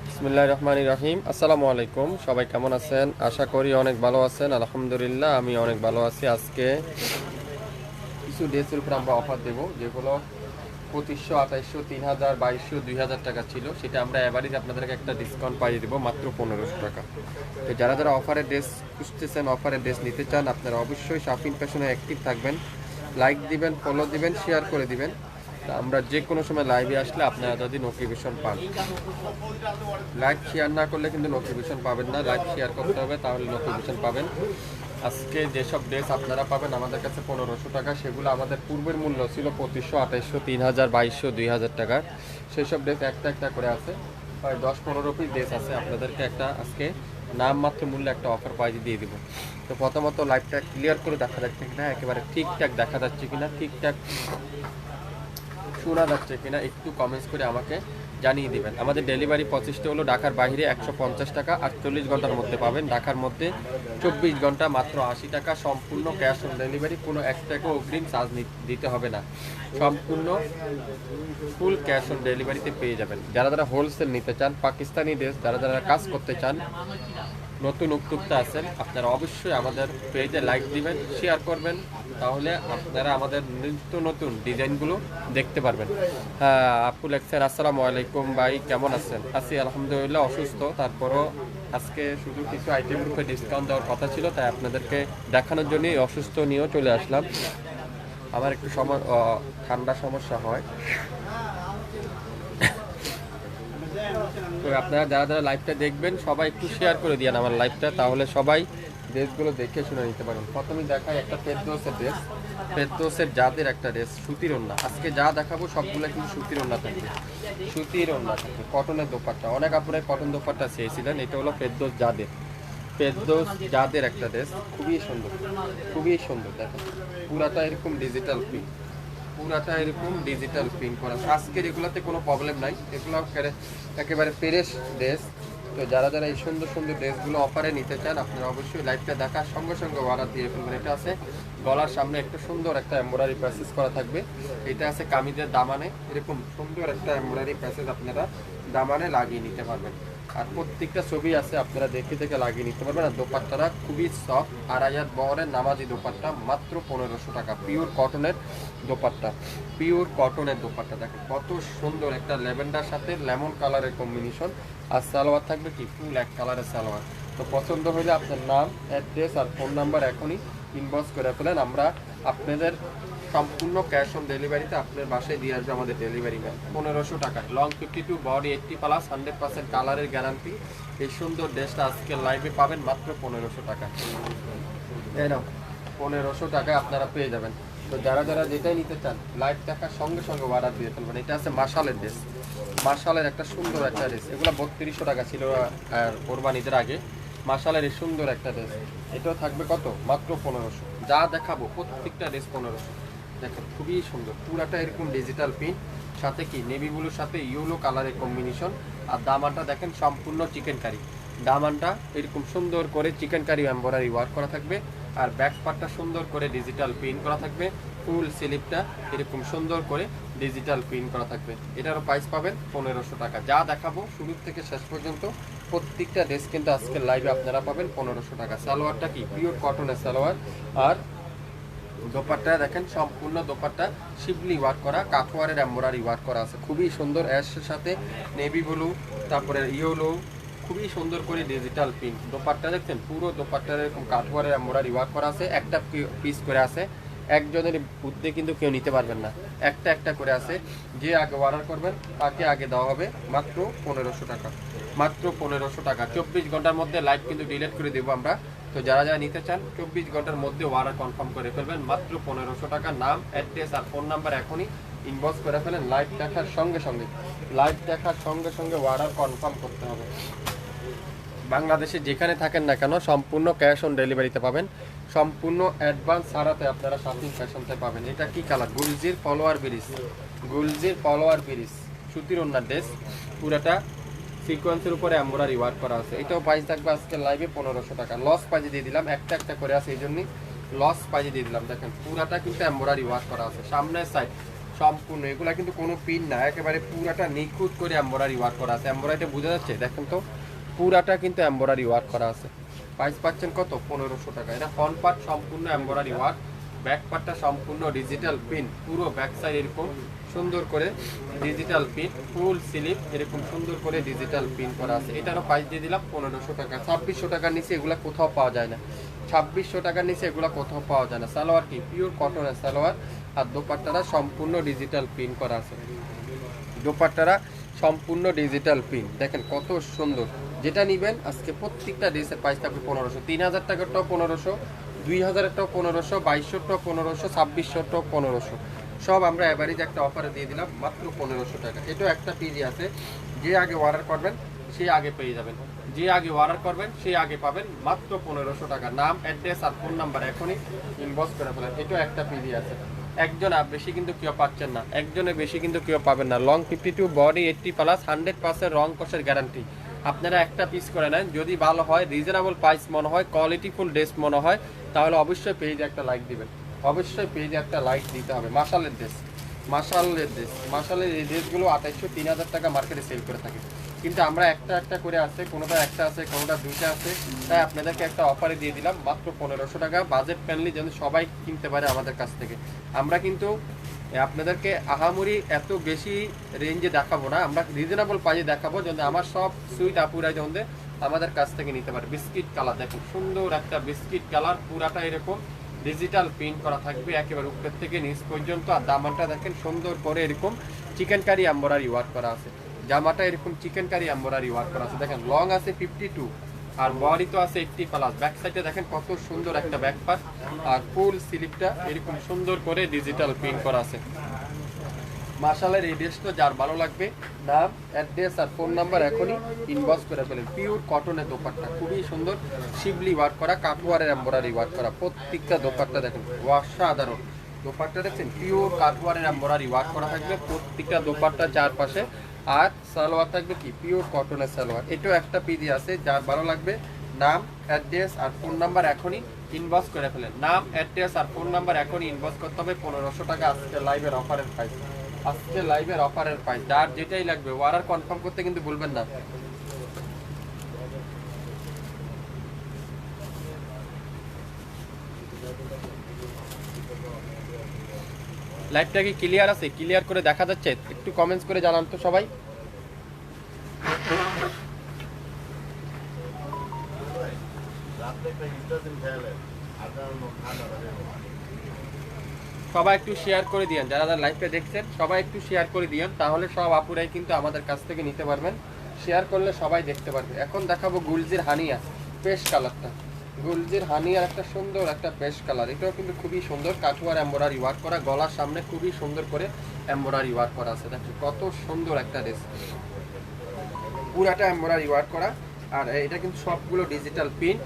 বিসমিল্লাহির রহমানির রহিম। আসসালামু আলাইকুম, সবাই কেমন আছেন? আশা করি অনেক ভালো আছেন। আলহামদুলিল্লাহ আমি অনেক ভালো আছি। আজকে কিছু ড্রেসের উপর আমরা অফার দেবো, যেগুলো 2500, 2800, 3000, 2200, 2000 টাকা ছিল, সেটা আমরা এভারেজ আপনাদেরকে একটা ডিসকাউন্ট পাইয়ে দেবো মাত্র 1500 টাকা। তো যারা যারা অফারের ড্রেস খুঁজতেছেন, অফারের ড্রেস নিতে চান, আপনারা অবশ্যই শাফিন ফ্যাশনে অ্যাক্টিভ থাকবেন, লাইক দিবেন, ফলো দিবেন, শেয়ার করে দিবেন। আমরা যে কোনো সময় লাইভে আসলে আপনারা যদি নোটিফিকেশন পান, লাইক শেয়ার না করলে কিন্তু নোটিফিকেশন পাবেন না। লাইক শেয়ার করতে হবে, তাহলে নোটিফিকেশন পাবেন। আজকে যেসব ড্রেস আপনারা পাবেন আমাদের কাছে 1500 টাকা, সেগুলো আমাদের পূর্বের মূল্য ছিল 2500, 2800, 3000, 2200, 2000 টাকার। সেই সব ড্রেস একটা একটা করে আছে, প্রায় 10-15 পিস ড্রেস আছে। আপনাদেরকে একটা আজকে নামমাত্র মূল্যে একটা অফার প্রাইজে দিয়ে দিব। তো প্রথমত লাইভটা ক্লিয়ার করে দেখা যাচ্ছে কিনা, একেবারে ঠিকঠাক দেখা যাচ্ছে কিনা, ঠিকঠাক শোনা যাচ্ছে কিনা একটু কমেন্টস করে আমাকে জানিয়ে দিবেন। আমাদের ডেলিভারি প্রসেসটা হলো ঢাকার বাইরে 150 টাকা, 48 ঘন্টার মধ্যে পাবেন। ঢাকার মধ্যে 24 ঘন্টা, মাত্র 80 টাকা, সম্পূর্ণ ক্যাশ অন ডেলিভারি। কোনো 1 টাকা অগ্রিম চার্জ দিতে হবে না, সম্পূর্ণ ফুল ক্যাশ অন ডেলিভারিতে পেয়ে যাবেন। যারা যারা হোলসেল নিতে চান, পাকিস্তানি ড্রেস যারা যারা কাজ করতে চান, নতুন উদ্যোক্তা আছেন, আপনারা অবশ্যই আমাদের পেজে লাইক দিবেন, শেয়ার করবেন, তাহলে আপনারা আমাদের নিত্য নতুন ডিজাইনগুলো দেখতে পারবেন। হ্যাঁ, আপু লেখছেন আসসালামু আলাইকুম ভাই, কেমন আছেন? আছি আলহামদুলিল্লাহ, অসুস্থ, তারপরও আজকে শুধু কিছু আইটেমের উপরে ডিসকাউন্ট দেওয়ার কথা ছিল, তাই আপনাদেরকে দেখানোর জন্যই অসুস্থ নিয়েও চলে আসলাম। আমার একটু ঠান্ডা সমস্যা হয়। তো আপনারা যারা যারা লাইভটা দেখবেন সবাই একটু শেয়ার করে দিয়েন আমার লাইভটা, তাহলে সবাই ড্রেসগুলো দেখে শুনে নিতে পারেন। প্রথমেই দেখাই একটা ফেরদৌসের ড্রেস, ফেরদৌসের জাতের একটা ড্রেস, সুতির ওড়না। আজকে যা দেখাবো সবগুলো কিন্তু সুতির ওড়না থাকবে, সুতির ওড়না থাকবে, কটনের দোপাট্টা। অনেক আপনারা কটন দোপাট্টা চেয়েছিলেন, এটা হলো ফেরদৌস জাদের, ফেরদৌস জাদের একটা ড্রেস, খুবই সুন্দর, খুবই সুন্দর। দেখেন পুরাটা এরকম ডিজিটাল প্রিন্ট, পুরাটা এরকম ডিজিটাল প্রিন্ট করা। আজকের এগুলোতে কোনো প্রবলেম নাই, এগুলো একেবারে ফ্রেশ ড্রেস। তো যারা যারা এই সুন্দর সুন্দর ড্রেসগুলো অফারে নিতে চান, আপনারা অবশ্যই লাইভটা দেখার সঙ্গে সঙ্গে অর্ডার দিয়ে ফেলবেন। এটা আছে গলার সামনে একটা সুন্দর একটা এমব্রয়ডারি প্যাসেজ করা থাকবে। এটা আছে কামিজের দামানে এরকম সুন্দর একটা এমব্রয়ডারি প্যাসেজ আপনারা দামানে লাগিয়ে নিতে পারবেন। আর প্রত্যেকটা ছবি আছে, আপনারা দেখে দেখে লাগিয়ে নিতে পারবেন। আর দোপাট্টাটা খুবই সফট, 2500 বহরের নামাজি দোপাট্টা, মাত্র 1500 টাকা। পিওর কটনের দোপাট্টা, পিওর কটনের দোপাট্টা। দেখেন কত সুন্দর একটা ল্যাভেন্ডার সাথে লেমন কালারের কম্বিনেশন। আর সালোয়ার থাকবে কি ফুল এক কালারের সালোয়ার। তো পছন্দ হলে আপনার নাম, অ্যাড্রেস আর ফোন নাম্বার এখনই ইনবক্স করে ফেলেন, আমরা আপনাদের সম্পূর্ণ ক্যাশ অন ডেলিভারিতে আপনার বাসায় দিয়ে আসবে আমাদের ডেলিভারি ম্যান। 1500 টাকা, লং 52, বডি 80+, 100% কালারের গ্যারান্টি। এই সুন্দর ড্রেসটা আজকে লাইভে পাবেন মাত্র 1500 টাকা। এই নাও 1500 টাকায় আপনারা পেয়ে যাবেন। তো যারা যারা যেটাই নিতে চান লাইভ দেখার সঙ্গে সঙ্গে অর্ডার দিয়ে ফেলবেন। এটা আছে মার্শালের ড্রেস, মার্শালের একটা সুন্দর একটা ড্রেস। এগুলো 3200 টাকা ছিল আর কোরবানিদের আগে। মার্শালের এই সুন্দর একটা ড্রেস, এটাও থাকবে কত? মাত্র 1500। যা দেখাবো প্রত্যেকটা ড্রেস 1500। দেখেন খুবই সুন্দর, পুরাটা এরকম ডিজিটাল প্রিন্ট, সাথে কি নেভি ব্লুর সাথে ইয়েলো কালারের কম্বিনেশন। আর দামানটা দেখেন সম্পূর্ণ চিকেন কারি, দামানটা এরকম সুন্দর করে চিকেন কারি এমব্রয়ডারি ওয়ার্ক করা থাকবে। আর ব্যাক পার্টটা সুন্দর করে ডিজিটাল প্রিন্ট করা থাকবে। ফুল স্লিপটা এরকম সুন্দর করে ডিজিটাল প্রিন্ট করা থাকবে। এটারও প্রাইস পাবেন 1500 টাকা। যা দেখাবো শুরু থেকে শেষ পর্যন্ত প্রত্যেকটা ড্রেস কিন্তু আজকের লাইভে আপনারা পাবেন 1500 টাকা। সালোয়ারটা কি পিওর কটনের সালোয়ার। আর দোপাট্টা দেখেন সম্পূর্ণ দোপাট্টা শিবলি ওয়ার্ক করা, কাঠওয়ারের এমব্রয়ডারি ওয়ার্ক করা আছে, খুবই সুন্দর। অ্যাশের সাথে নেভি ব্লু, তারপরে ইয়েলো, খুবই সুন্দর করে ডিজিটাল প্রিন্ট। দোপাট্টা দেখছেন পুরো দোপাট্টার এরকম কাঠওয়ারের এমব্রয়ডারি ওয়ার্ক করা আছে। একটা পিস করে আছে, একজনের বুদ্ধে কিন্তু কেউ নিতে পারবেন না, একটা একটা করে আছে। যে আগে অর্ডার করবেন তাকে আগে দেওয়া হবে মাত্র 1500 টাকা, মাত্র 1500 টাকা। 24 ঘন্টার মধ্যে লাইভ কিন্তু ডিলিট করে দেবো আমরা। তো যারা যারা নিতে চান 24 ঘন্টার মধ্যে অর্ডার কনফার্ম করে ফেলবেন মাত্র 1500 টাকা। নাম, অ্যাড্রেস আর ফোন নাম্বার এখনই ইনবক্স করে ফেলেন। লাইভ দেখার সঙ্গে সঙ্গে অর্ডার কনফার্ম করতে হবে। বাংলাদেশে যেখানে থাকেন না কেন সম্পূর্ণ ক্যাশ অন ডেলিভারিতে পাবেন, সম্পূর্ণ অ্যাডভান্স ছাড়াতে আপনারা শাপিং ফ্যাশনতে পাবেন। এটা কি কালার? গুলজির ফলোয়ার ব্রিজ সুতির ওন্নার ড্রেস, পুরাটা সিকোয়েন্সের উপরে এমব্রয়ডারি ওয়ার্ক করা আছে। এটাও প্রাইস থাকবে আজকে লাইভে 1500 টাকা। লস প্রাইজে দিয়ে দিলাম, একটা করে আছে এই জন্যই লস প্রাইজে দিয়ে দিলাম। দেখেন পুরাটা কিন্তু এমব্রয়ডারি ওয়ার্ক করা আছে, সামনের সাইড সম্পূর্ণ, এগুলা কিন্তু কোনো পিন না, একেবারে পুরাটা নিখুঁত করে এমব্রয়ডারি ওয়ার্ক করা আছে। এমব্রয়ডারিটা বোঝা যাচ্ছে, দেখেন তো পুরাটা কিন্তু এমব্রয়ডারি ওয়ার্ক করা আছে। প্রাইস পাচ্ছেন কত? 1500 টাকা। এটা ফ্রন্ট পার্ট সম্পূর্ণ এমব্রয়ডারি ওয়ার্ক, ব্যাক পার্টটা সম্পূর্ণ ডিজিটাল প্রিন্ট, পুরো ব্যাক সাইড এরকম সুন্দর করে ডিজিটাল প্রিন্ট, ফুল স্লিভ এরকম সুন্দর করে ডিজিটাল প্রিন্ট করা আছে। এটারও প্রাইস দিয়ে দিলাম 1500 টাকা। 2600 টাকার নিচে এগুলা কোথাও পাওয়া যায় না, 2600 টাকার নিচে এগুলা কোথাও পাওয়া যায় না। সালোয়ার কি পিওর কটনের সালোয়ার, আর দোপাট্টারা সম্পূর্ণ ডিজিটাল প্রিন্ট করা আছে। দোপাট্টারা সম্পূর্ণ ডিজিটাল প্রিন্ট, দেখেন কত সুন্দর। যেটা নেবেন আজকে প্রত্যেকটা ড্রেসের প্রাইস থাকবে 1500, 3000 টাকারটাও 1500, 2000টাও 1500, 2200টাও 1500, 2600টাও 1500, সব আমরা এভারেজ একটা অফারে দিয়ে দিলাম মাত্র 1500 টাকা। এটাও একটা পিজি আছে, যে আগে অর্ডার করবেন সে আগে পেয়ে যাবেন, যে আগে অর্ডার করবেন সে আগে পাবেন মাত্র 1500 টাকা। নাম, অ্যাড্রেস আর ফোন নাম্বার এখনই ইনবক্স করে ফেলেন। এটাও একটা পিজি আছে। একজন বেশি কিন্তু কেউ পাচ্ছেন না, একজনে বেশি কিন্তু কেউ পাবেন না। লং 52, বডি 80+, 100% রং কষের গ্যারান্টি। আপনারা একটা পিস করে নেন, যদি ভালো হয়, রিজনেবল প্রাইস মনে হয়, কোয়ালিটিফুল ড্রেস মনে হয়, তাহলে অবশ্যই পেজে একটা লাইক দিবেন, অবশ্যই পেজে একটা লাইক দিতে হবে। মাশালের এই ড্রেসগুলো 2800, 3000 টাকা মার্কেটে সেল করে থাকে, কিন্তু আমরা একটা করে আছে, কোনোটা একটা আছে, কোনোটা দুইটা আছে, তাই আপনাদেরকে একটা অফারে দিয়ে দিলাম মাত্র 1500 টাকা। বাজেট ফ্রেন্ডলি যেন সবাই কিনতে পারে আমাদের কাছ থেকে। আমরা কিন্তু আপনাদেরকে আহামরি এত বেশি রেঞ্জে দেখাবো না, আমরা রিজনেবল প্রাইসে দেখাবো, যেন আমার সব সুইট আপুরা যেন আমাদের কাছ থেকে নিতে পারে। বিস্কিট কালার, দেখুন সুন্দর একটা বিস্কিট কালার, পুরাটা এরকম ডিজিটাল প্রিন্ট করা থাকবে একেবারে উপর থেকে নিচ পর্যন্ত। আর দামানটা দেখেন সুন্দর করে এরকম চিকেন কারি এমব্রয়ডারি ওয়ার্ক করা আছে, জামাটা এরকম চিকেন কারি এমব্রয়ডারি ওয়ার্ক করা আছে। দেখেন লং আছে 52 আর বডি তো আছে 80+। ব্যাক সাইডে দেখেন কত সুন্দর একটা ব্যাক পার্ট, আর ফুল স্লিভটা এরকম সুন্দর করে ডিজিটাল প্রিন্ট করা আছে। মাশাআল্লাহ, এই ড্রেসটা যার ভালো লাগবে, নাম, অ্যাড্রেস আর ফোন নাম্বার এখনই ইনবক্স করে ফেলেন। পিওর কটনের দোপাট্টা, খুবই সুন্দর শিবলি ওয়ার্ক করা, কাটওয়ারের এমব্রয়ডারি ওয়ার্ক করা। প্রত্যেকটা দোপাট্টা দেখেন অসাধারণ দোপাট্টা, দেখছেন পিওর কাটওয়ারের এমব্রয়ডারি ওয়ার্ক করা থাকবে প্রত্যেকটা দোপাট্টা চারপাশে। আর সালোয়ার থাকবে কি পিওর কটনের সালোয়ার। এটাও একটা পিজি আছে, যার ভালো লাগবে, নাম, অ্যাড্রেস আর ফোন নাম্বার এখনই ইনবক্স করে ফেলেন। নাম, অ্যাড্রেস আর ফোন নাম্বার এখনই ইনবক্স করতে হবে। 1500 টাকা আজকে লাইভের অফারের প্রাইস, আজকে লাইভের অফারের প্রাইস। যার যেটাই লাগবে অর্ডার কনফার্ম করতে কিন্তু ভুলবেন না। লাইভটা কি ক্লিয়ার আছে? ক্লিয়ার করে দেখা যাচ্ছে? একটু কমেন্টস করে জানান তো সবাই। সবাই একটু শেয়ার করে দিয়েন, যারা যারা লাইভটা দেখছেন সবাই একটু শেয়ার করে দিয়েন, তাহলে সব আপুরাই কিন্তু আমাদের কাছ থেকে নিতে পারবেন। শেয়ার করলে সবাই দেখতে পারবে। এখন দেখাবো গুলজির হানিয়া পেস্ট কালারটা। গুলজির হানিয়ার একটা সুন্দর একটা পেস্ট কালার, এটাও কিন্তু খুবই সুন্দর, কাঠুয়ার এমব্রয়ডারি ওয়ার্ক করা, গলার সামনে খুবই সুন্দর করে এমব্রয়ডারি ওয়ার্ক করা আছে। দেখুন কত সুন্দর একটা ড্রেস, পুরাটা এমব্রয়ডারি ওয়ার্ক করা। আর এটা কিন্তু সবগুলো ডিজিটাল প্রিন্ট,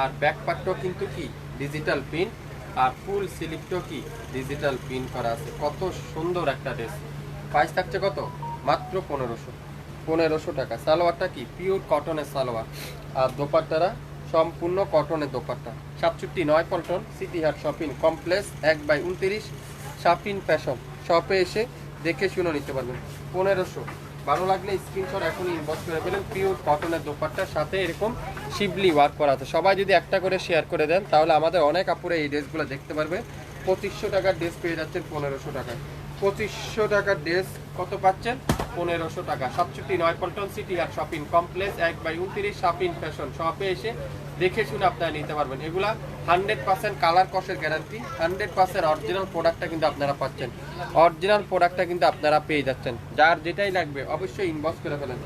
আর ব্যাক পার্টটাও কিন্তু কি ডিজিটাল প্রিন্ট, আর ফুল স্লিভটাও কি ডিজিটাল প্রিন্ট করা আছে। কত সুন্দর একটা ড্রেস। প্রাইস থাকছে কত? মাত্র 1500 টাকা। সালোয়ারটা কি পিওর কটনের সালোয়ার, আর দোপাট্টারা সম্পূর্ণ কটনের দোপাট্টা। 67 পল্টন সিটি হাট শপিং কমপ্লেক্স 1/29 শাপিন ফ্যাশন শপে এসে দেখে শুনে নিতে পারবেন। 1500। ভালো লাগলে স্ক্রিনশট এখনই ইনবক্স করে ফেলেন। পিওর কটনের দোপাট্টার সাথে এরকম শিবলি ওয়ার্ক করা আছে। সবাই যদি একটা করে শেয়ার করে দেন তাহলে আমাদের অনেক আপুরে এই ড্রেসগুলো দেখতে পারবে। 2500 টাকার ড্রেস পেয়ে যাচ্ছেন 1500 টাকায়। 2500 টাকার ড্রেস কত পাচ্ছেন? 1500 টাকা। 67 পল্টন সিটি হাট শপিং কমপ্লেক্স 1/29 শাপিন ফ্যাশন শপে এসে দেখে শুনে আপনারা নিতে পারবেন। এগুলা 100% কালার কষের গ্যারান্টি, 100% অরিজিনাল প্রোডাক্টটা কিন্তু আপনারা পাচ্ছেন, অরিজিনাল প্রোডাক্টটা কিন্তু আপনারা পেয়ে যাচ্ছেন। যার যেটাই লাগবে অবশ্যই ইনবক্স করে ফেলেন,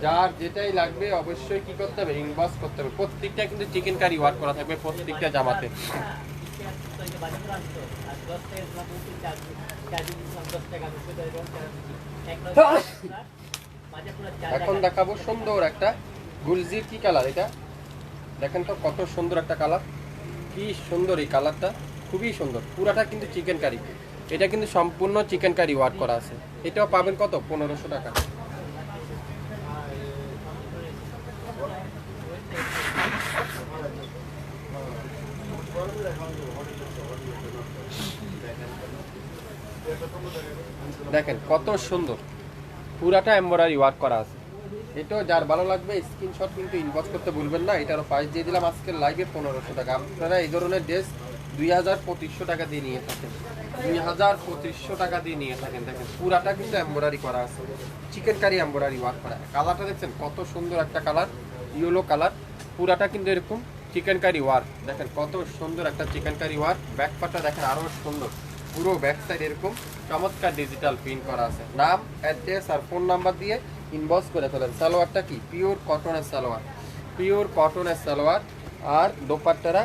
যার যেটাই লাগবে অবশ্যই কি করতে হবে? ইনবক্স করতে হবে। প্রত্যেকটা কিন্তু চিকেন কারি ওয়ার্ক করা থাকবে প্রত্যেকটা জামাতে। এখন দেখাবো সুন্দর একটা গুলজির। কি কালার এটা দেখেন তো, কত সুন্দর একটা কালার, কি সুন্দর এই কালারটা, খুবই সুন্দর। পুরাটা কিন্তু চিকেন কারি, এটা কিন্তু সম্পূর্ণ চিকেন কারি ওয়ার্ক করা আছে। এটাও পাবেন কত, 1500 টাকা। দেখেন কত সুন্দর, পুরাটা এমব্রয়ডারি ওয়ার্ক করা আছে। এটাও যার ভালো লাগবে স্ক্রিনশট কিন্তু ইনবক্স করতে ভুলবেন না। এটারও প্রাইস দিয়ে দিলাম আজকের লাইভে 1500 টাকা। আপনারা এই ধরনের ড্রেস 2200-2500 টাকা দিয়ে নিয়ে থাকেন, 2200-2500 টাকা দিয়ে নিয়ে থাকেন। দেখেন পুরাটা কিন্তু এমব্রয়ডারি করা আছে, চিকেন কারি এমব্রয়ডারি ওয়ার্ক করা। কালারটা দেখছেন কত সুন্দর একটা কালার, ইয়েলো কালার। পুরাটা কিন্তু এরকম চিকেন কারি ওয়ার্ক। দেখেন কত সুন্দর একটা চিকেন কারি ওয়ার্ক। ব্যাক পার্টটা দেখেন আরো সুন্দর, পুরো ব্যাক সাইড এরকম চমৎকার ডিজিটাল প্রিন্ট করা আছে। নাম, অ্যাড্রেস আর ফোন নাম্বার দিয়ে ইনবক্স করে ফেলেন। সালোয়ারটা কি পিওর কটনের সালোয়ার, পিওর কটনের সালোয়ার। আর দোপাট্টারা,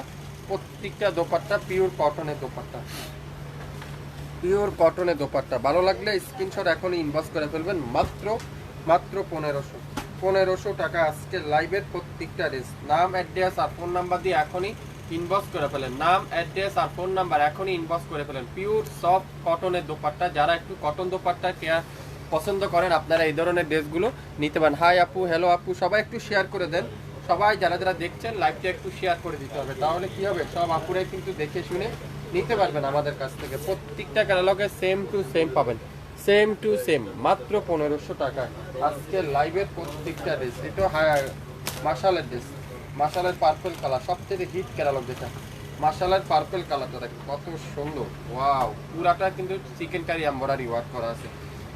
প্রত্যেকটা দোপাট্টা পিওর কটনের দোপাট্টা, পিওর কটনের দোপাট্টা। ভালো লাগলে স্ক্রিনশট এখনই ইনবক্স করে ফেলবেন। মাত্র 1500 টাকা আজকে লাইভের প্রত্যেকটা ড্রেস। নাম, অ্যাড্রেস আর ফোন নাম্বার দিয়ে এখনই ইনবক্স করে ফেলেন। নাম, অ্যাড্রেস আর ফোন নাম্বার এখনই ইনবক্স করে ফেলেন। পিওর সফট কটনের দোপাট্টা। যারা একটু কটন দোপাট্টা কেয়ার পছন্দ করেন আপনারা এই ধরনের ড্রেসগুলো নিতে পারেন। হাই আপু, হ্যালো আপু, সবাই একটু শেয়ার করে দেন। সবাই যারা যারা দেখছেন লাইভটা একটু শেয়ার করে দিতে হবে, তাহলে কি হবে সব আপুরাই কিন্তু দেখে শুনে নিতে পারবেন আমাদের কাছ থেকে। প্রত্যেকটা ক্যাটালগে সেম টু সেম পাবেন, সেম টু সেম, মাত্র 1500 টাকা আজকে লাইভের প্রত্যেকটা ড্রেস। এটাও মাশালের ড্রেস, মাশালের পার্পল কালার, সবচেয়ে হিট ক্যাটালগ যেটা মাশালের পার্পল কালারটা দেখেন কত সুন্দর। ওয়াও, পুরাটা কিন্তু চিকেন কারি এমব্রয়ডারি ওয়ার্ক করা আছে।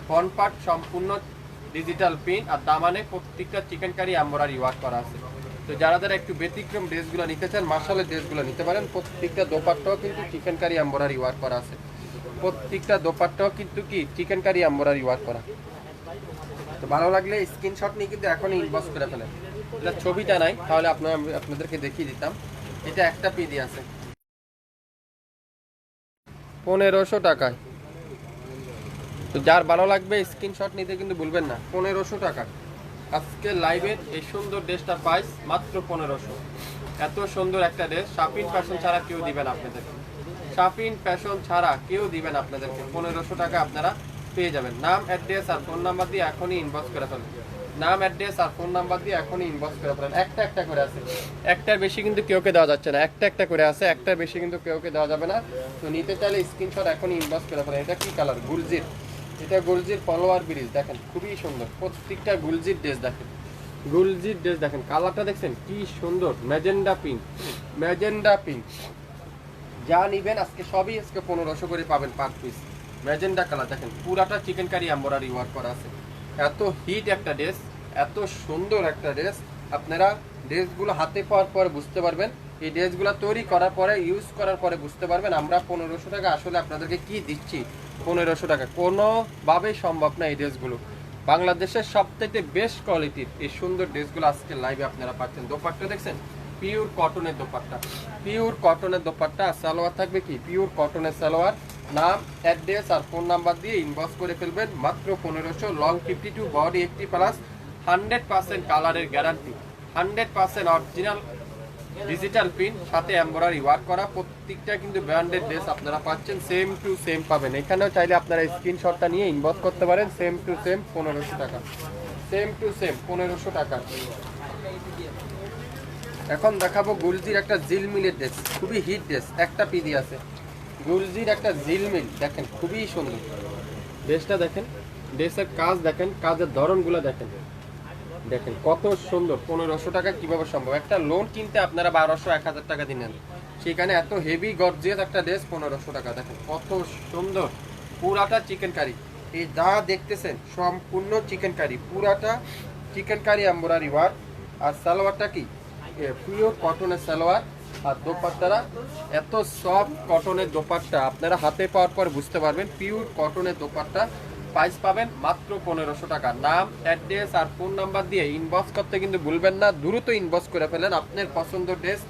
ফ্রন্ট পার্ট সম্পূর্ণ ডিজিটাল প্রিন্ট আর দামানে প্রত্যেকটা চিকেন কারি এমব্রয়ডারি ওয়ার্ক করা আছে। তো যারা যারা একটু ব্যতিক্রম ড্রেসগুলো নিতে চান মাশালের ড্রেসগুলো নিতে পারেন। প্রত্যেকটা দোপাট্টাও কিন্তু চিকেন কারি এমব্রয়ডারি ওয়ার্ক করা আছে, প্রত্যেকটা দোপাট্টাও কিন্তু কি চিকেন কারি এমব্রয়ডারি ওয়ার্ক করা। তো ভালো লাগলে স্ক্রিনশট নিয়ে কিন্তু এখনই ইনবক্স করে ফেলেন। এটা ছবিটা নাই, তাহলে আপনাদেরকে দেখিয়ে দিতাম। এটা একটা পিডি আছে 1500 টাকায়। তো যার ভালো লাগবে স্ক্রিনশট নিতে কিন্তু ভুলবেন না। 1500 টাকা আজকে লাইভের এই সুন্দর ড্রেসটার প্রাইস মাত্র 1500। এত সুন্দর একটা ড্রেস শাফিন ফ্যাশন ছাড়া কেউ দিবেন আপনাদেরকে, শাফিন ফ্যাশন ছাড়া কেউ দিবেন আপনাদেরকে। 1500 টাকা আপনারা পেয়ে যাবেন। নাম, অ্যাড্রেস আর ফোন নাম্বার দিয়ে এখনই ইনবক্স করে ফেলেন। নাম, অ্যাড্রেস আর ফোন নাম্বার দিয়ে এখনই ইনবক্স করে ফেলেন। একটা একটা করে আছে, একটার বেশি কিন্তু কেউকে দেওয়া যাচ্ছে না। একটা একটা করে আছে, একটার বেশি কিন্তু কেউকে দেওয়া যাবে না। তো নিতে চাইলে স্ক্রিনশট এখনই ইনবক্স করে ফেলেন। এটা কি কালার, গুলজির। এটা গুলজির ফলোয়ার ব্রিজ, দেখেন খুবই সুন্দর। প্রত্যেকটা গুলজির ড্রেস দেখেন, গুলজির ড্রেস দেখেন। কালারটা দেখছেন কি সুন্দর, ম্যাজেন্ডা পিঙ্ক, ম্যাজেন্ডা পিঙ্ক। যা নিবেন আজকে সবই আজকে 1500 করে পাবেন পার পিস। ম্যাজেন্ডা কালার দেখেন, পুরাটা চিকেন কারি এমব্রয়ডারি ওয়ার্ক করা আছে। এত হিট একটা ড্রেস, এত সুন্দর একটা ড্রেস। আপনারা ড্রেসগুলো হাতে পাওয়ার পরে বুঝতে পারবেন, এই ড্রেসগুলো তৈরি করার পরে ইউজ করার পরে বুঝতে পারবেন আমরা 1500 টাকা আসলে আপনাদেরকে কি দিচ্ছি। 1500 টাকা কোনোভাবেই সম্ভব না। এই ড্রেসগুলো বাংলাদেশের সবথেকে বেস্ট কোয়ালিটির এই সুন্দর ড্রেসগুলো আজকে লাইভে আপনারা পাচ্ছেন। দোপাট্টা দেখছেন পিওর কটনের দোপাট্টা, পিওর কটনের দোপাট্টা। আর সালোয়ার থাকবে কি পিওর কটনের সালোয়ার। নাম, অ্যাড্রেস আর ফোন নাম্বার দিয়ে ইনবক্স করে ফেলবেন। মাত্র 1500। লং 52, বডি 80+, 100% কালারের গ্যারান্টি, 100% অরিজিনাল ডিজিটাল প্রিন্ট, সাথে এমব্রয়ডারি ওয়ার্ক করা। প্রত্যেকটা কিন্তু ব্র্যান্ডেড ড্রেস আপনারা পাচ্ছেন, সেম টু সেম পাবেন। এখানেও চাইলে আপনারা স্ক্রিনশটটা নিয়ে ইনবক্স করতে পারেন। সেম টু সেম 1500 টাকা, সেম টু সেম 1500 টাকা। এখন দেখাবো গুলজির একটা জিলমিলের ড্রেস, খুবই হিট ড্রেস। একটা পিডি আছে গুলজির একটা জিলমিল, দেখেন খুবই সুন্দর ড্রেসটা। দেখেন ড্রেসের কাজ, দেখেন কাজের ধরনগুলো দেখেন, দেখেন কত সুন্দর। 1500 টাকা কিভাবে সম্ভব? একটা লোন কিনতে আপনারা 1200-1000 টাকা দিলেন, সেখানে এত হেভি গর্জিয়াস একটা ড্রেস 1500 টাকা। দেখেন কত সুন্দর, পুরাটা চিকেন কারি। এই যা দেখতেছেন সম্পূর্ণ চিকেন কারি, পুরাটা চিকেন কারি এমব্রয়ডারি ওয়ার্ক। আর সালোয়ারটা কি পিওর কটনের সালোয়ার। আর দোপাট্টারা এত সফট কটনের দোপাট্টা, আপনারা হাতে পাওয়ার পর বুঝতে পারবেন পিওর কটনের দোপাট্টা। প্রাইস পাবেন মাত্র 1500 টাকা। নাম, অ্যাড্রেস আর ফোন নাম্বার দিয়ে ইনবক্স করতে কিন্তু ভুলবেন না। দ্রুত ইনবক্স করে ফেলেন, আপনার পছন্দের ড্রেস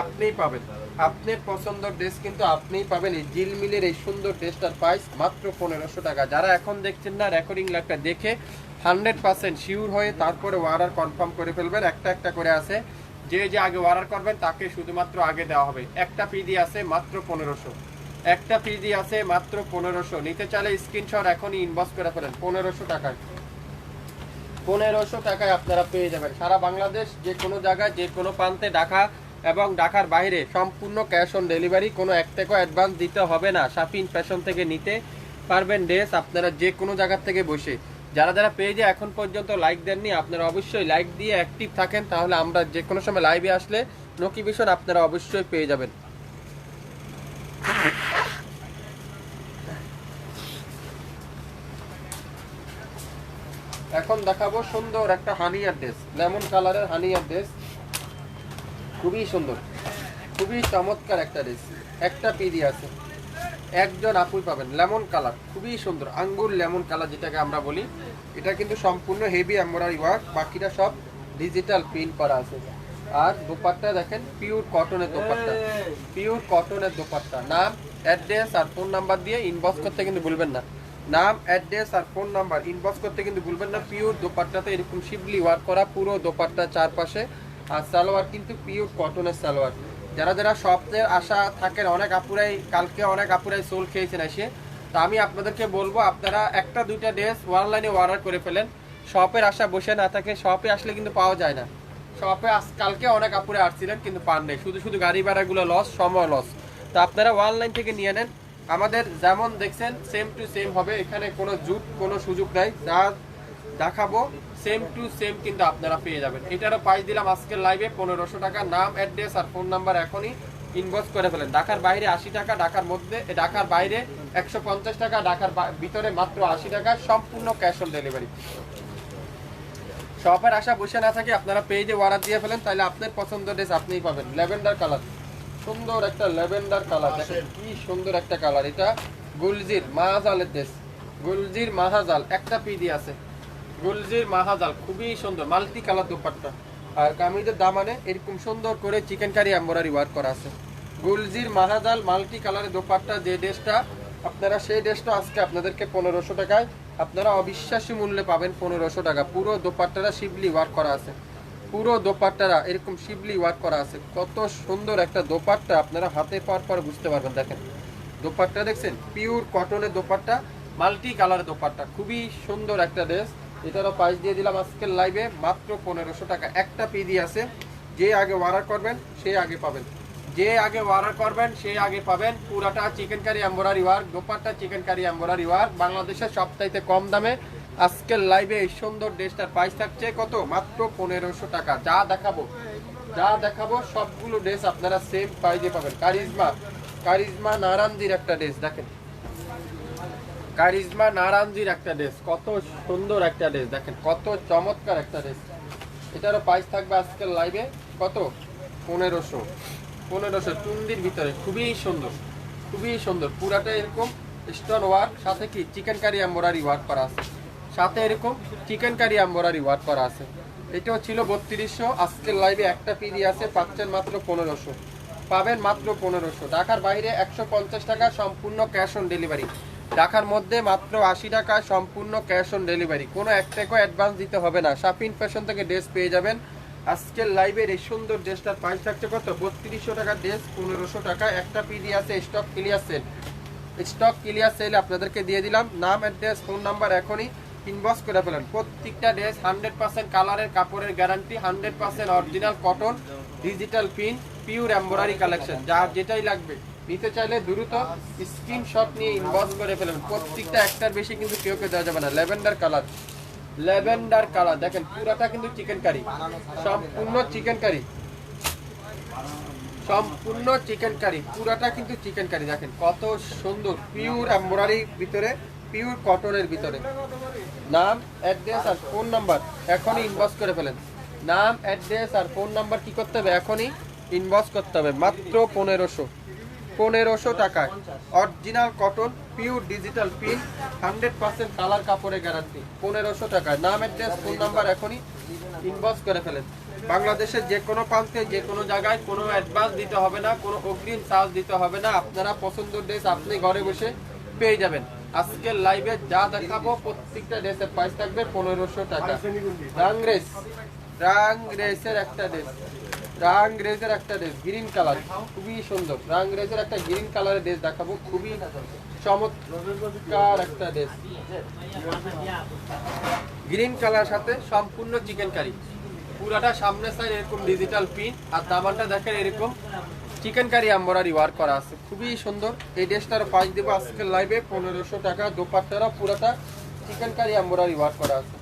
আপনিই পাবেন। আপনার পছন্দের ড্রেস কিন্তু আপনিই পাবেন। এই জিলমিলের এই সুন্দর ড্রেসটার প্রাইস মাত্র 1500 টাকা। যারা এখন দেখছেন না, রেকর্ডিং লাইভটা দেখে 100% শিওর হয়ে তারপরে অর্ডার কনফার্ম করে ফেলবেন। একটা একটা করে আছে, যে যে আগে অর্ডার করবেন তাকে শুধুমাত্র আগে দেওয়া হবে। একটা পিডি আছে মাত্র 1500, একটা পিডি আছে মাত্র 1500। নিতে চাইলে স্ক্রিনশট এখনই ইনবক্স করে ফেলেন। 1500 টাকায়, 1500 টাকায় আপনারা পেয়ে যাবেন সারা বাংলাদেশ যে কোনো জায়গায় যে কোনো প্রান্তে। ঢাকা এবং ঢাকার বাইরে সম্পূর্ণ ক্যাশ অন ডেলিভারি, কোনো এক টাকাও অ্যাডভান্স দিতে হবে না। শাপিং ফ্যাশন থেকে নিতে পারবেন ড্রেস আপনারা যে কোনো জায়গার থেকে বসে। যারা যারা পেজে এখন পর্যন্ত লাইক দেননি, আপনারা অবশ্যই লাইক দিয়ে অ্যাক্টিভ থাকেন, তাহলে আমরা যে কোনো সময় লাইভে আসলে নোটিফিকেশন আপনারা অবশ্যই পেয়ে যাবেন। এখন দেখাবো সুন্দর একটা হানিয়ার ড্রেস, লেমন কালারের হানিয়ার ড্রেস, খুবই সুন্দর, খুবই চমৎকার একটা ড্রেস। একটা পিডি আছে, একজন আপুই পাবেন। লেমন কালার, খুবই সুন্দর, আঙ্গুর লেমন কালার যেটাকে আমরা বলি। এটা কিন্তু সম্পূর্ণ হেভি এমব্রয়ডারি ওয়ার্ক, বাকিটা সব ডিজিটাল প্রিন্ট করা আছে। আর দোপাট্টা দেখেন পিওর কটনের দোপাট্টা, পিওর কটনের দোপাট্টা। নাম, অ্যাড্রেস আর ফোন নাম্বার দিয়ে ইনবক্স করতে কিন্তু ভুলবেন না। নাম, অ্যাড্রেস আর ফোন নাম্বার ইনবক্স করতে কিন্তু ভুলবেন না। পিওর দোপাট্টাতে এরকম শিবলি ওয়ার্ক করা পুরো দোপাট্টা চারপাশে। আর সালোয়ার কিন্তু পিওর কটনের সালোয়ার। যারা যারা শপের আশা থাকেন, অনেক আপুরাই কালকে অনেক আপুরাই সোল খেয়েছেন এসে, তা আমি আপনাদেরকে বলবো আপনারা একটা দুইটা ড্রেস অনলাইনে অর্ডার করে ফেলেন। শপের আশা বসে না থাকে, শপে আসলে কিন্তু পাওয়া যায় না। শপে কালকে অনেক আপুরে আসছিলেন কিন্তু পান নেই, শুধু শুধু গাড়ি ভাড়াগুলো লস, সময় লস। তো আপনারা অনলাইন থেকে নিয়ে নেন। আমাদের যেমন দেখছেন সেম টু সেম হবে, এখানে কোনো জুট কোনো সুযোগ নাই। যা দেখাবো সেম টু সেম কিন্তু আপনারা পেয়ে যাবেন। এটারও প্রাইস দিলাম আজকের লাইভে 1500 টাকা। নাম, অ্যাড্রেস আর ফোন নাম্বার এখনই ইনবক্স করে ফেলেন। ঢাকার বাইরে 80 টাকা, ঢাকার মধ্যে ঢাকার বাইরে 150 টাকা, ঢাকার ভিতরে মাত্র 80 টাকা, সম্পূর্ণ ক্যাশ অন ডেলিভারি। শপের আশা বসে না থাকে, আপনারা পেজে অর্ডার দিয়ে ফেলেন, তাহলে আপনার পছন্দের ড্রেস আপনিই পাবেন। ল্যাভেন্ডার কালার, সুন্দর একটা ল্যাভেন্ডার কালার, দেখেন কি সুন্দর একটা কালার। এটা গুলজির মাহাজালের ড্রেস, গুলজির মাহাজাল, একটা পিডি আছে গুলজির মাহাজাল, খুবই সুন্দর মাল্টি কালার দোপাট্টা। আর কামিজের দামানে এরকম সুন্দর করে চিকেন কারি এমব্রয়ডারি ওয়ার্ক করা আছে। গুলজির মাহাজাল মাল্টি কালারের দোপাট্টা, যে ড্রেসটা আপনারা, সেই ড্রেসটা আজকে আপনাদেরকে 1500 টাকায় আপনারা অবিশ্বাস্য মূল্যে পাবেন। 1500 টাকা। পুরো দোপাট্টাটা শিবলি ওয়ার্ক করা আছে, পুরো দোপাট্টারা এরকম শিবলি ওয়ার্ক করা আছে। কত সুন্দর একটা দোপাট্টা, আপনারা হাতে পাওয়ার পর বুঝতে পারবেন। দেখেন দোপাট্টা দেখছেন, পিওর কটনের দোপাট্টা, মাল্টি কালারের দোপাট্টা, খুবই সুন্দর একটা ড্রেস। এটারও প্রাইস দিয়ে দিলাম আজকের লাইভে মাত্র 1500 টাকা। একটা পিডি আছে, যে আগে অর্ডার করবেন সে আগে পাবেন, যে আগে অর্ডার করবেন সে আগে পাবেন। পুরাটা chikankari embroidery work, dupatta chikankari embroidery work, বাংলাদেশের সবচাইতে কম দামে আজকের লাইভে এই সুন্দর ড্রেসটার প্রাইস থাকছে কত? মাত্র 1500 টাকা। যা দেখাবো সবগুলো ড্রেস আপনারা সেম প্রাইসে পাবেন। কারিজমা, কারিজমা নারানজির একটা ড্রেস দেখেন, কারিজমা নারানজির একটা ড্রেস, কত সুন্দর একটা ড্রেস, দেখেন কত চমৎকার একটা ড্রেস। এটারও প্রাইস থাকবে আজকের লাইভে কত? 1500 টুন্ডির ভিতরে, খুবই সুন্দর, খুবই সুন্দর। পুরাটা এরকম স্টোন ওয়ার্ক, সাথে কি চিকেন কারি এমব্রয়ডারি ওয়ার্ক করা আছে, সাথে এরকম চিকেন কারি এমব্রয়ডারি ওয়ার্ক করা আছে। এটাও ছিল 3200, আজকের লাইভে একটা পিডি আছে, পাচ্ছেন মাত্র 1500, পাবেন মাত্র 1500। ঢাকার বাইরে 150 টাকা সম্পূর্ণ ক্যাশ অন ডেলিভারি, ঢাকার মধ্যে মাত্র 80 টাকা সম্পূর্ণ ক্যাশ অন ডেলিভারি, কোনো এক টাকাও অ্যাডভান্স দিতে হবে না। শাপিং ফ্যাশন থেকে ড্রেস পেয়ে যাবেন। আজকের লাইভের এই সুন্দর ড্রেসটার প্রাইস থাকছে কত? 3200 টাকার ড্রেস 1500 টাকা। একটা পিডি আছে, stock clear sell, stock clear sell আপনাদেরকে দিয়ে দিলাম। নাম, অ্যাড্রেস, ফোন নাম্বার এখনই ইনবক্স করে ফেলেন। প্রত্যেকটা ড্রেস 100% কালারের, কাপড়ের guarantee, 100% original cotton, digital print, pure embroidery collection. যার যেটাই লাগবে নিতে চাইলে দ্রুত স্ক্রিনশট নিয়ে ইনবক্স করে ফেলেন। প্রত্যেকটা একটার বেশি কিন্তু কেউ দেওয়া যাবে না। ল্যাভেন্ডার কালার, ল্যাভেন্ডার কালার দেখেন, পুরাটা কিন্তু চিকেন কারি, সম্পূর্ণ চিকেন কারি, সম্পূর্ণ চিকেন কারি, পুরাটা কিন্তু চিকেন কারি। দেখেন কত সুন্দর, পিওর এমব্রয়ডারি ভিতরে, পিওর কটনের ভিতরে। নাম, অ্যাড্রেস আর ফোন নাম্বার এখনই ইনবক্স করে ফেলেন। নাম, অ্যাড্রেস আর ফোন নাম্বার কি করতে হবে? এখনই ইনবক্স করতে হবে। মাত্র 1500, 1500 টাকায় original cotton pure digital print 100% colour কাপড়ের গ্যারান্টি 1500 টাকায়। নাম অ্যাড্রেস ফোন নাম্বার এখনই ইনবক্স করে ফেলেন। বাংলাদেশের যে কোনো প্রান্তে যে কোনো জায়গায় কোনো অ্যাডভান্স দিতে হবে না, কোনো অগ্রিম চার্জ দিতে হবে না। আপনারা পছন্দের ড্রেস আপনি ঘরে বসে পেয়ে যাবেন। আজকের লাইভে যা দেখাবো প্রত্যেকটা ড্রেসের প্রাইস থাকবে 1500 টাকা। রাংরেসের একটা ড্রেস, রাংরেজের একটা ড্রেস গ্রিন কালার, খুবই সুন্দর। রাংরেজের একটা গ্রিন কালারের ড্রেস দেখাবো, খুবই চমৎকার একটা ড্রেস। গ্রিন কালার সাথে সম্পূর্ণ চিকেন কারি, পুরাটা সামনের সাইড এরকম ডিজিটাল প্রিন্ট, আর দামানটা দেখেন এরকম চিকেন কারি এমব্রয়ডারি ওয়ার্ক করা আছে, খুবই সুন্দর। এই ড্রেসটার প্রাইস দেবো আজকের লাইভে 1500 টাকা। দোপাট্টারা পুরাটা চিকেন কারি এমব্রয়ডারি ওয়ার্ক করা আছে,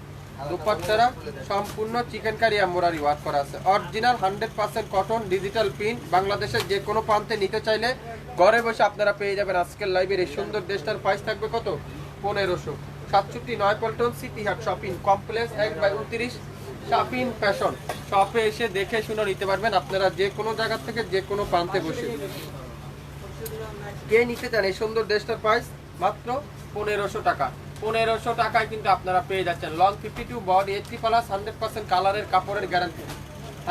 দোপাট্টারা সম্পূর্ণ চিকেন কারি এমব্রয়ডারি ওয়ার্ক করা আছে। Original 100% cotton digital print. বাংলাদেশের যে কোনো প্রান্তে নিতে চাইলে ঘরে বসে আপনারা পেয়ে যাবেন। আজকের লাইভের এই সুন্দর ড্রেসটার প্রাইস থাকবে কত? 1500। 67 9 পল্টন সিটি হাট শপিং কমপ্লেক্স 1/29 শাপিন ফ্যাশন শপে এসে দেখে শুনে নিতে পারবেন আপনারা যে কোনো জায়গা থেকে যে কোনো প্রান্তে বসে। কে নিতে চান এই সুন্দর ড্রেসটার প্রাইস মাত্র 1500 টাকা। 1500 টাকায় কিন্তু আপনারা পেয়ে যাচ্ছেন লং 52 বডি 80+ 100% কালারের কাপড়ের গ্যারান্টি,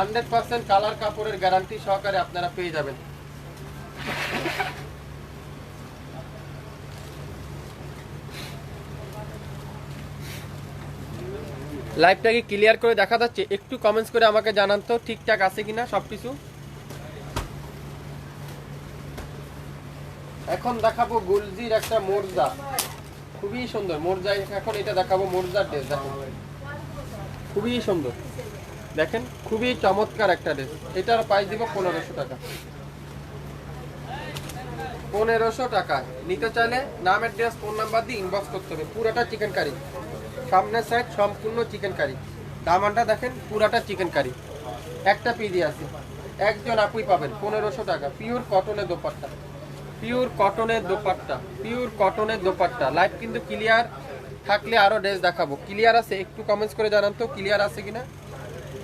100% কালার কাপড়ের গ্যারান্টি সহকারে আপনারা পেয়ে যাবেন। লাইভটা কি ক্লিয়ার করে দেখা যাচ্ছে? একটু কমেন্টস করে আমাকে জানান তো ঠিকঠাক আছে কিনা সবকিছু। এখন দেখাবো গুলজির একটা মোরজা, খুবই সুন্দর মোরজা। এখন এটা দেখাবো মোরজার ড্রেস, দেখেন খুবই সুন্দর, দেখেন খুবই চমৎকার একটা ড্রেস। এটার প্রাইস দিব 1500 টাকা। 1500 টাকা নিতে চাইলে নাম অ্যাড্রেস ফোন নাম্বার দিয়ে ইনবক্স করতে হবে। পুরাটা চিকেন কারি, সামনের সাইড সম্পূর্ণ চিকেন কারি, দামানটা দেখেন পুরাটা চিকেন কারি, একটা পিডি আছে, একজন আপুই পাবেন 1500 টাকা। পিওর কটনের দোপাট্টা, পিওর কটনের দোপাট্টা, পিওর কটনের দোপাট্টা। লাইভ কিন্তু ক্লিয়ার থাকলে আরো ড্রেস দেখাবো। ক্লিয়ার আছে? একটু কমেন্টস করে জানান তো ক্লিয়ার আছে কিনা।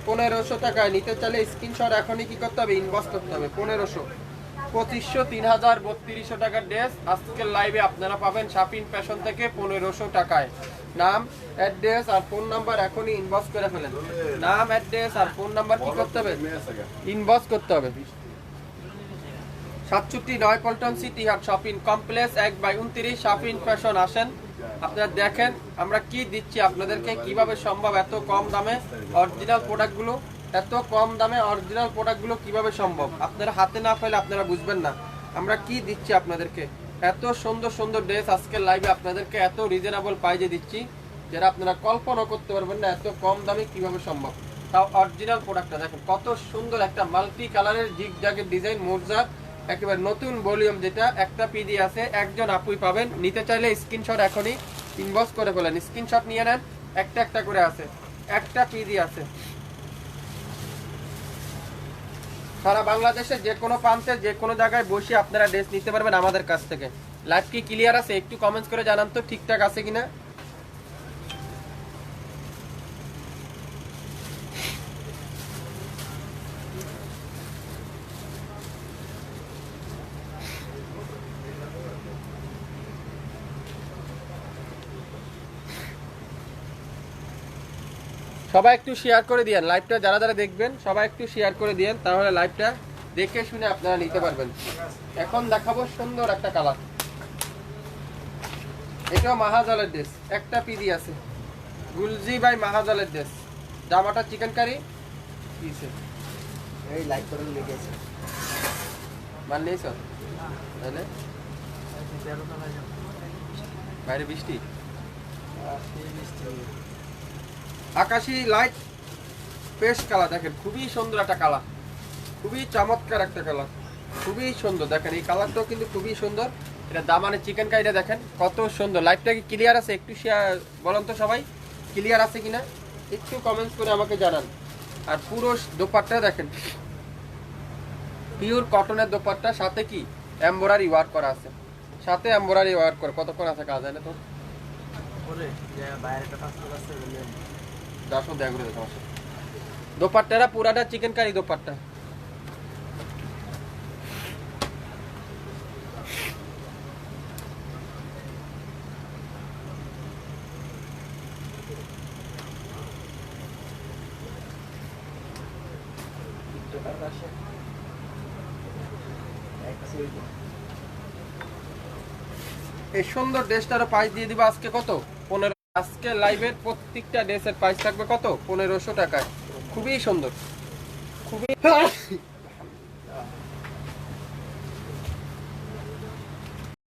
1500 টাকায় নিতে চাইলে স্ক্রিনশট এখনই কি করতে হবে? ইনবক্স করতে হবে। 1500, 2500, 3000, 3200 টাকার ড্রেস আজকের লাইভে আপনারা পাবেন শাপিন ফ্যাশন থেকে 1500 টাকায়। নাম অ্যাড্রেস আর ফোন নাম্বার এখনই ইনবক্স করে ফেলেন। নাম অ্যাড্রেস আর ফোন নাম্বার কি করতে হবে? ইনবক্স করতে হবে। 67 9 পল্টন সিটি হাট শপিং কমপ্লেক্স 1/29 শাপিন ফ্যাশন। আসেন আপনারা দেখেন আমরা কি দিচ্ছি আপনাদেরকে, কিভাবে সম্ভব এত কম দামে অরিজিনাল প্রোডাক্টগুলো, এত কম দামে অরিজিনাল প্রোডাক্টগুলো কিভাবে সম্ভব। আপনারা হাতে না পেলে আপনারা বুঝবেন না আমরা কি দিচ্ছি আপনাদেরকে। এত সুন্দর সুন্দর ড্রেস আজকের লাইভে আপনাদেরকে এত রিজনেবল প্রাইজে দিচ্ছি যেটা আপনারা কল্পনা করতে পারবেন না এত কম দামে কিভাবে সম্ভব। তাও অরিজিনাল প্রোডাক্টটা দেখেন কত সুন্দর, একটা মাল্টি কালারের জিগজ্যাগের ডিজাইন মোরজার, একেবারে নতুন ভলিউম, যেটা একটা পিডি আছে, একজন আপুই পাবেন। নিতে চাইলে স্ক্রিনশট এখনই ইনবক্স করে ফেলেন, স্ক্রিনশট নিয়ে নেন। একটা একটা করে আছে, একটা পিডি আছে। সারা বাংলাদেশে যে কোনো প্রান্তে যে কোনো জায়গায় বসে আপনারা ড্রেস নিতে পারবেন আমাদের কাছ থেকে। লাইভ কি ক্লিয়ার আছে? একটু কমেন্টস করে জানান তো ঠিকঠাক আছে কিনা। সবাই একটু শেয়ার করে দিয়েন লাইভটা, যারা যারা দেখবেন সবাই একটু শেয়ার করে দিয়েন, তাহলে লাইভটা দেখে শুনে আপনারা নিতে পারবেন। এখন দেখাবো সুন্দর একটা কালার, এটাও মাহাজালের ড্রেস, একটা পিডি আছে, গুলজি বাই মাহাজালের ড্রেস। জামাটা চিকেন কারি পিছে এই লাইক করে লিখেছে মান নেই স্যার, তাহলে বাইরে বৃষ্টি, আকাশি লাইট পেস্ট কালার, দেখেন খুবই সুন্দর একটা কালার, খুবই চমৎকার একটা কালার, খুবই সুন্দর। দেখেন এই কালারটাও কিন্তু খুবই সুন্দর। এটা দামানে চিকেন কারিটা দেখেন কত সুন্দর। লাইভটা কি ক্লিয়ার আছে? একটু শেয়ার বলেন তো সবাই ক্লিয়ার আছে কিনা, একটু কমেন্টস করে আমাকে জানান। আর পুরো দোপাট্টা দেখেন পিওর কটনের দোপাট্টা, সাথে কি এমব্রয়ডারি ওয়ার্ক করা আছে, সাথে এমব্রয়ডারি ওয়ার্ক করা। কতক্ষণ আছে কাজ হয় না তো দোপাট্টারা পুরাটা চিকেন কারি দোপাট্টা। এই সুন্দর ড্রেসটারও প্রাইস দিয়ে দিব আজকে কত 15। আজকে লাইভের প্রত্যেকটা ড্রেসের প্রাইস থাকবে কত 1500 টাকায়। খুবই সুন্দর, খুবই